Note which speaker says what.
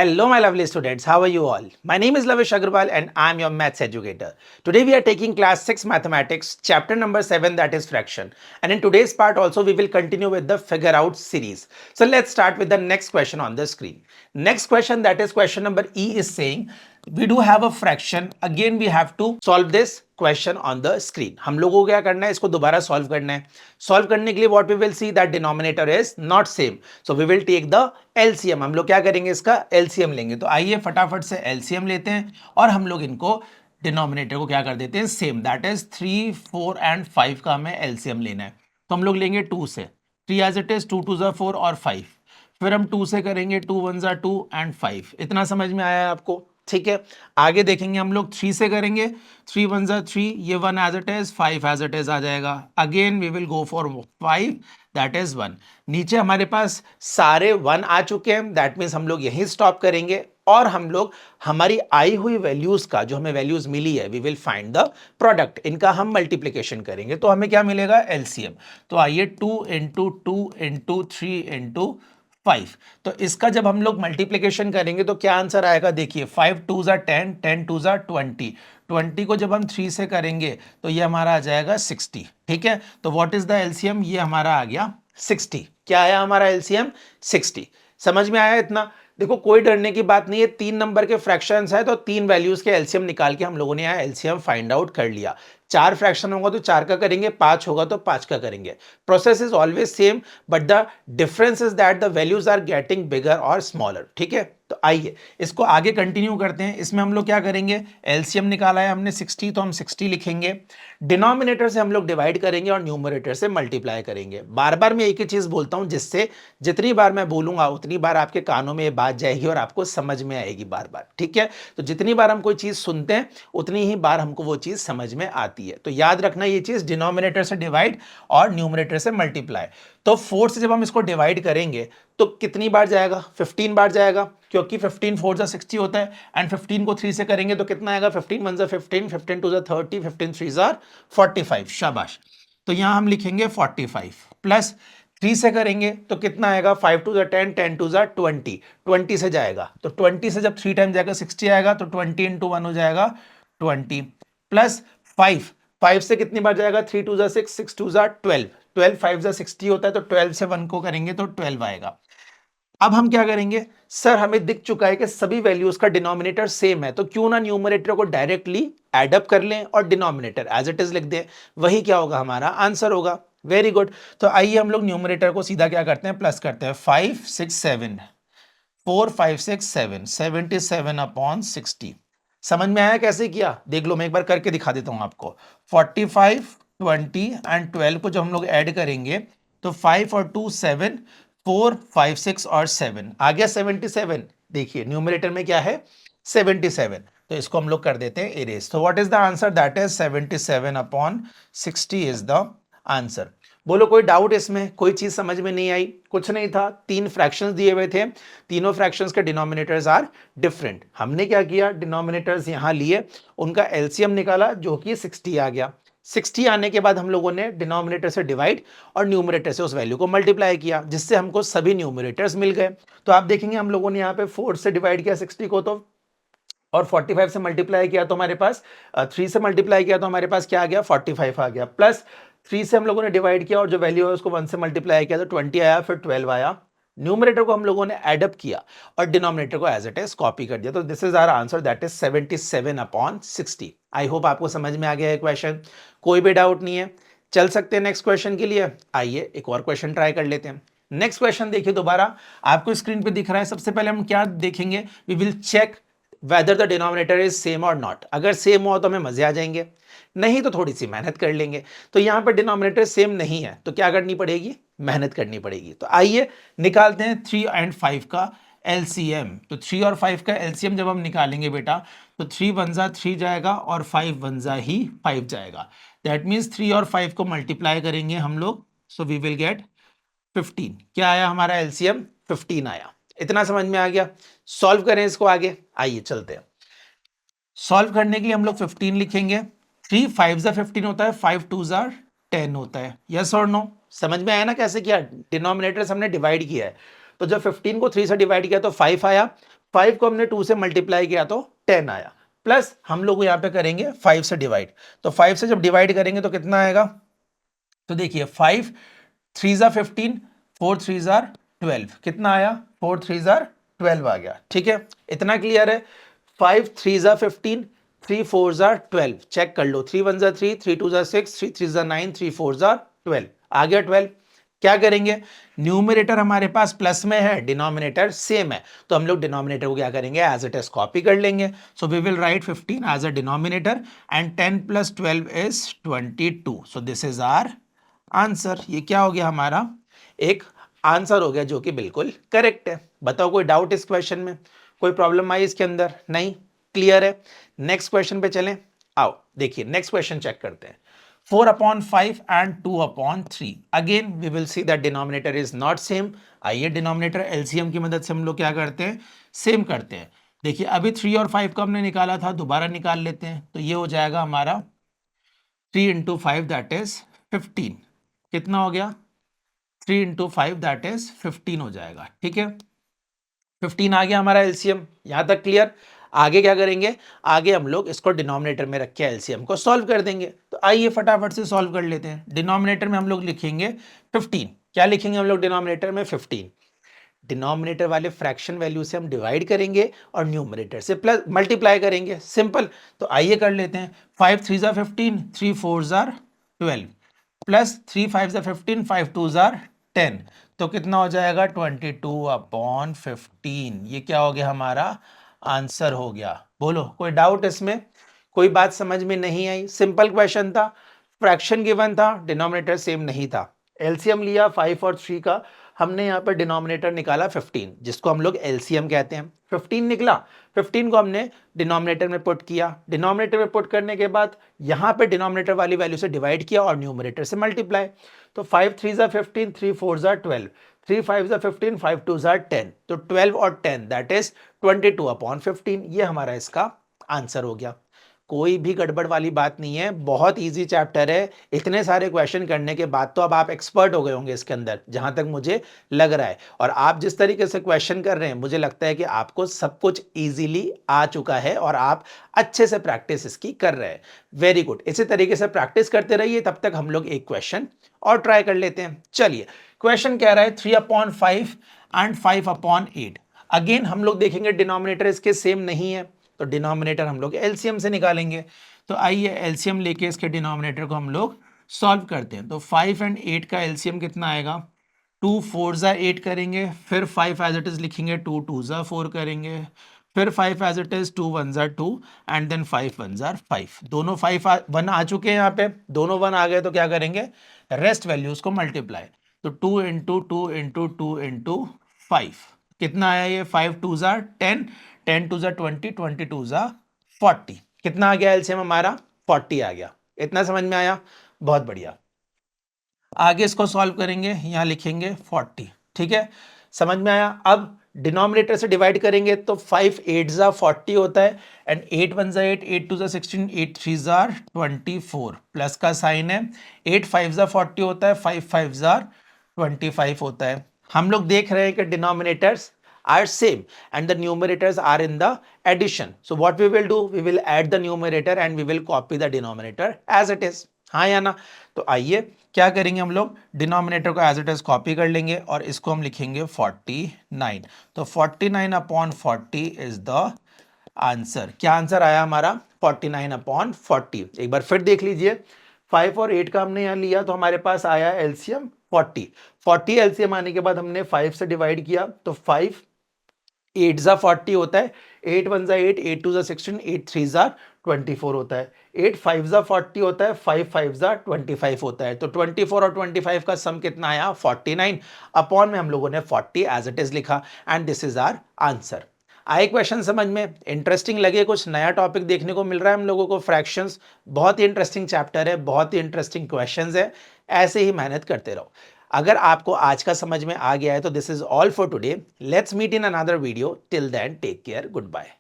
Speaker 1: Hello, my lovely students. How are you all? My name is Lavish Agarwal and I am your maths educator. Today we are taking class 6 mathematics, chapter number 7, that is fraction. And in today's part also we will continue with the figure out series. So let's start with the next question on the screen. Next question, that is question number E, is saying we do have a fraction. Again we have to solve this question on the screen. हम लोगों को क्या करना है, इसको दोबारा solve करना है. सॉल्व करने के लिए what we will see that denominator is not same, so we will take the LCM. हम लोग क्या करेंगे, इसका एलसीएम लेंगे. तो आइए फटाफट से एलसीएम लेते हैं और हम लोग इनको डिनोमिनेटर को क्या कर देते हैं, सेम. दैट इज 3, 4 एंड 5 का हमें एलसीएम लेना है. तो हम लोग लेंगे 2 से. 3 एज इट इज, 2 2 ज़ा 4 और 5. फिर हम 2 से करेंगे, 2 1 ज़ा 2 एंड 5. इतना समझ में आया है आपको? ठीक है. आगे देखेंगे हम लोग 3 से करेंगे. 3 1 ज़ा 3, ये 1 as it is, 5 as it is आ जाएगा. Again we will go for 5, that is 1. नीचे हमारे पास सारे 1 आ चुके हैं, दैट मीन्स हम लोग यहीं स्टॉप करेंगे और हम लोग हमारी आई हुई वैल्यूज का, जो हमें वैल्यूज मिली है, we will find the product. इनका हम मल्टीप्लीकेशन करेंगे तो हमें क्या मिलेगा, एलसीएम. तो आइए 2 इंटू 2 इंटू 3 इंटू 5. तो इसका जब हम लोग मल्टीप्लीकेशन करेंगे तो क्या आंसर आएगा, देखिए 5 2 ज़ा 10, 10 2 ज़ा 20. 20 को जब हम 3 से करेंगे तो ये हमारा आ जाएगा 60. ठीक है. तो व्हाट इज द एलसीएम, ये हमारा आ गया 60. क्या आया हमारा एलसीएम, 60. समझ में आया इतना? देखो कोई डरने की बात नहीं है. 3 नंबर के फ्रैक्शंस है तो 3 वैल्यूज के एलसीएम निकाल के हम लोगों ने यहाँ एलसीएम फाइंड आउट कर लिया. 4 फ्रैक्शन होगा तो 4 का करेंगे, 5 होगा तो 5 का करेंगे. Process is always same but the difference is that the values are getting bigger और स्मॉलर. ठीक है. तो आइए इसको आगे कंटिन्यू करते हैं. इसमें हम लोग क्या करेंगे, एलसीएम निकाला है हमने 60, तो हम 60 लिखेंगे. डिनोमिनेटर से हम लोग डिवाइड करेंगे और न्यूमरेटर से मल्टीप्लाई करेंगे. बार बार मैं एक ही चीज बोलता हूं, जिससे जितनी बार मैं बोलूंगा उतनी बार आपके कानों में ये बात जाएगी और आपको समझ में आएगी बार बार. ठीक है. तो जितनी बार हम कोई चीज सुनते हैं उतनी ही बार हमको वो चीज समझ में आती है. तो याद रखना ये चीज, डिनोमिनेटर से डिवाइड और न्यूमरेटर से मल्टीप्लाई. तो 4 से जब हम इसको डिवाइड करेंगे तो कितनी बार जाएगा, 15 बार जाएगा, क्योंकि 15 4 ज़ा 60 होता है. एंड 15 को 3 से करेंगे तो कितना आएगा, 15 1 ज़ा 15, 15 2 ज़ा 30, 15 3 ज़ा 45. शाबाश. तो यहां हम लिखेंगे 45 प्लस 3 से करेंगे तो कितना आएगा, 5 2 ज़ा 10, 10 2 ज़ा 20. 20 से जाएगा तो 20 से जब 3 टाइम जाएगा 60 आएगा, तो 20 इंटू 1 हो जाएगा 20 प्लस 5. 5 से कितनी बार जाएगा, 3 2 ज़ा 6, 6 2 ज़ा 12, 12 5 ज़ा 60 होता है, तो 12 से 1 को करेंगे तो 12 आएगा. अब हम क्या करेंगे, सर हमें दिख चुका है कि सभी वैल्यूज का डिनोमिनेटर सेम है, तो क्यों ना न्यूमरेटर को डायरेक्टली एड अप कर लें और डिनोमिनेटर एज इट इज लिख दें. वही क्या होगा, हमारा आंसर होगा. Very good. तो आइए हम लोग न्यूमरेटर को सीधा क्या करते हैं, प्लस करते हैं. 5 6 7, 4 5 6 7, 77 अपॉन 60. समझ में आया कैसे किया, देख लो, मैं एक बार करके दिखा देता हूं आपको. 45 20 एंड 12 को जब हम लोग ऐड करेंगे तो 5 और 2 7, 4 5 6 और 7 आ गया 77. देखिए न्यूमरेटर में क्या है, 77. तो इसको हम लोग कर देते हैं इरेज. तो what is the answer, that is 77 upon 60 is the answer. बोलो कोई डाउट इसमें, कोई चीज समझ में नहीं आई? कुछ नहीं था. 3 फ्रैक्शंस दिए हुए थे, तीनों फ्रैक्शंस के डिनोमिनेटर्स आर डिफरेंट. हमने क्या किया, डिनोमिनेटर्स यहां लिए, उनका एलसीएम निकाला जो कि 60 आ गया. 60 आने के बाद हम लोगों ने डिनोमिनेटर से डिवाइड और न्यूमरेटर से उस वैल्यू को मल्टीप्लाई किया, जिससे हमको सभी न्यूमरेटर्स मिल गए. तो आप देखेंगे हम लोगों ने यहाँ पे 4 से डिवाइड किया 60 को, तो और 45 से मल्टीप्लाई किया तो हमारे पास 3 से मल्टीप्लाई किया तो हमारे पास क्या आ गया, 45 आ गया. प्लस 3 से हम लोगों ने डिवाइड किया और जो वैल्यू है उसको 1 से मल्टीप्लाई किया तो 20 आया, फिर 12 आया. न्यूमरेटर को हम लोगों ने एड अप किया और डिनोमिनेटर को एज इट इज कॉपी कर दिया. तो this is our answer, that is 77 upon 60. I hope आपको समझ में आ गया है क्वेश्चन. कोई भी डाउट नहीं है, चल सकते हैं नेक्स्ट क्वेश्चन के लिए. आइए एक और क्वेश्चन ट्राई कर लेते हैं. नेक्स्ट क्वेश्चन देखिए, दोबारा आपको स्क्रीन पे दिख रहा है. सबसे पहले हम क्या देखेंगे, we will check whether the denominator is same or not. अगर सेम हो तो हमें मजे आ जाएंगे, नहीं तो थोड़ी सी मेहनत कर लेंगे. तो यहां पर डिनोमिनेटर सेम नहीं है तो क्या करनी पड़ेगी, मेहनत करनी पड़ेगी. तो आइए निकालते हैं 3 एंड 5 का एलसीएम. तो 3 और 5 का एलसीएम जब हम निकालेंगे बेटा, तो 3 1 ज़ा 3 जाएगा और 5 1 ज़ा ही 5 जाएगा. दैट मीन्स 3 और 5 को मल्टीप्लाई करेंगे हम लोग, सो वी विल गेट 15. क्या आया हमारा एलसीएम, 15 आया. इतना समझ में आ गया. सॉल्व करें इसको आगे, आइए चलते हैं. सॉल्व करने के लिए हम लोग 15 लिखेंगे. 3 5 ज़ा 15 होता है, 5 2 ज़ा 10 होता है. यस और नो, समझ में आया ना कैसे किया, डिनोमिनेटर हमने डिवाइड किया है. तो जब 15 को 3 से डिवाइड किया तो 5 आया, 5 को हमने 2 से मल्टीप्लाई किया तो 10 आया, प्लस हम लोग यहाँ पे करेंगे 5 से डिवाइड, तो 5 से जब डिवाइड करेंगे तो कितना आएगा, तो देखिए 5 3 ज़ा 15, 4 3 ज़ा 12, कितना आया 4 3 ज़ा 12 आ गया। ठीक है, इतना क्लियर है। 5 3 ज़ा 15, 3 4 ज़ा 12, चेक कर लो, 3 1 ज़ा 3, 3 2 ज़ा 6, 3 3 ज़ा 9, 3 4 ज़ा 12, आ गया 12। क्या करेंगे, न्यूमरेटर हमारे पास प्लस में है, डिनोमिनेटर सेम है, तो हम लोग डिनोमिनेटर को क्या करेंगे, एज इट इज कॉपी कर लेंगे। So we will write 15 as a denominator and 10 plus 12 is 22। So this is our answer. ये क्या हो गया, हमारा एक आंसर हो गया जो कि बिल्कुल करेक्ट है। बताओ कोई डाउट इस क्वेश्चन में, कोई प्रॉब्लम आई इसके अंदर, नहीं, क्लियर है। नेक्स्ट क्वेश्चन पे चलें, आओ देखिए नेक्स्ट क्वेश्चन चेक करते हैं। 4/5 and 2/3, again we will see that denominator is not same. आइए डिनोमिनेटर एलसीएम की मदद से हम लोग क्या करते हैं, सेम करते हैं। देखिए अभी 3 और 5 का हमने निकाला था, दोबारा निकाल लेते हैं, तो ये हो जाएगा हमारा 3 × 5 दैट इज 15, कितना हो गया, 3 × 5 दैट इज 15 हो जाएगा। ठीक है, 15 आ गया हमारा एलसीएम, यहां तक क्लियर। आगे क्या करेंगे, आगे हम लोग इसको डिनोमिनेटर में रख के एलसीएम को सॉल्व कर देंगे। तो आइए फटाफट से सॉल्व कर लेते हैं। डिनोमिनेटर में हम लोग लिखेंगे 15, क्या लिखेंगे हम लोग डिनोमिनेटर में 15, डिनोमिनेटर वाले फ्रैक्शन वैल्यू से हम डिवाइड करेंगे और न्यूमरेटर से प्लस मल्टीप्लाई करेंगे, सिंपल। तो आइए कर लेते हैं, 5 3 ज़ा 15, 3 4 ज़ा 12, प्लस 3 5 ज़ा 15, 5 2 ज़ा 10, तो कितना हो जाएगा 22/15। ये क्या हो गया, हमारा आंसर हो गया। बोलो कोई डाउट इसमें, कोई बात समझ में नहीं आई, सिंपल क्वेश्चन था, फ्रैक्शन गिवन था, डिनोमिनेटर सेम नहीं था, एलसीएम लिया 5 और 3 का, हमने यहाँ पर डिनोमिनेटर निकाला 15, जिसको हम लोग एलसीएम कहते हैं। 15 निकला, 15 को हमने डिनोमिनेटर में पुट किया, डिनोमिनेटर में पुट करने के बाद यहाँ पे डिनोमिनेटर वाली वैल्यू से डिवाइड किया और न्यूमरेटर से मल्टीप्लाई। तो 5 3 ज़ा 15, 3 4 ज़ा 12, 3 5 ज़ा 15, 5 2 ज़ा 10, तो 12 और 10 दैट इज 22/15। ये हमारा इसका आंसर हो गया। कोई भी गड़बड़ वाली बात नहीं है, बहुत इजी चैप्टर है। इतने सारे क्वेश्चन करने के बाद तो अब आप एक्सपर्ट हो गए होंगे इसके अंदर, जहां तक मुझे लग रहा है। और आप जिस तरीके से क्वेश्चन कर रहे हैं, मुझे लगता है कि आपको सब कुछ इजीली आ चुका है और आप अच्छे से प्रैक्टिस इसकी कर रहे हैं। वेरी गुड, इसी तरीके से प्रैक्टिस करते रहिए, तब तक हम लोग एक क्वेश्चन और ट्राई कर लेते हैं। चलिए, क्वेश्चन कह रहा है 3/5 एंड 5/8। अगेन हम लोग देखेंगे डिनोमिनेटर इसके सेम नहीं है, तो डिनोमिनेटर हम लोग एलसीएम से निकालेंगे। तो आइए एलसीएम लेके इसके डिनोमिनेटर को हम लोग सॉल्व करते हैं। तो 5 और 8 का एलसीएम कितना आएगा, 2 4 ज़ा 8 करेंगे, फिर 5 एज इट इज लिखेंगे, 2 2 ज़ा 4 करेंगे, फिर 5 एज इट इज, 2 1 ज़ा 2 एंड देन 5 1 ज़ा 5। दोनों 5 1 आ चुके हैं, यहाँ पे दोनों 1 आ गए, तो क्या करेंगे, रेस्ट वैल्यूज को मल्टीप्लाई। तो 2 × 2 × 2 × 5, कितना आया ये, 5 2 ज़ा 10, 10 2 ज़ा 20, 20 2 ज़ा 40, कितना आ गया एलसीएम हमारा, 40 आ गया। इतना समझ में आया, बहुत बढ़िया। आगे इसको सॉल्व करेंगे, यहां लिखेंगे 40, ठीक है, समझ में आया। अब डिनोमिनेटर से डिवाइड करेंगे तो 5 8 ज़ा 40 होता है एंड 8 1 ज़ा 8, 8 2 ज़ा 16, 8 3 ज़ा 24, प्लस का साइन है, 8 5 ज़ा 40 होता है, 5 5 ज़ा 25 होता है। हम लोग देख रहे हैं कि denominators are same and the numerators are in the addition. So what we will do, we will add the numerator and we will copy the denominator as it is. हाँ या ना, तो आइए क्या करेंगे, हम लोग डिनोमिनेटर को एज इट इज कॉपी कर लेंगे और इसको हम लिखेंगे 49। तो 49/40 इज द आंसर। क्या आंसर आया हमारा, 49/40। एक बार फिर देख लीजिए, 5 और 8 का हमने यहाँ लिया तो हमारे पास आया एलसीएम 40 एलसीएम आने के बाद हमने 5 से डिवाइड किया, तो 5 8 ज़ा 40 होता है, 8 1 ज़ा 8, 8 2 ज़ा 16, 8 3 ज़ा 24 होता है, 8 5 ज़ा 40 होता है, 5 5 ज़ा 25 होता है। तो 24 और 25 का सम कितना आया, 49, अपॉन में हम लोगों ने 40 एज इट इज लिखा and this is our answer. आए क्वेश्चन समझ में, इंटरेस्टिंग लगे, कुछ नया टॉपिक देखने को मिल रहा है हम लोगों को, फ्रैक्शंस, बहुत ही इंटरेस्टिंग चैप्टर है, बहुत ही इंटरेस्टिंग क्वेश्चंस है, ऐसे ही मेहनत करते रहो। अगर आपको आज का समझ में आ गया है तो this is all for today, let's meet in another video, till then take care, good bye.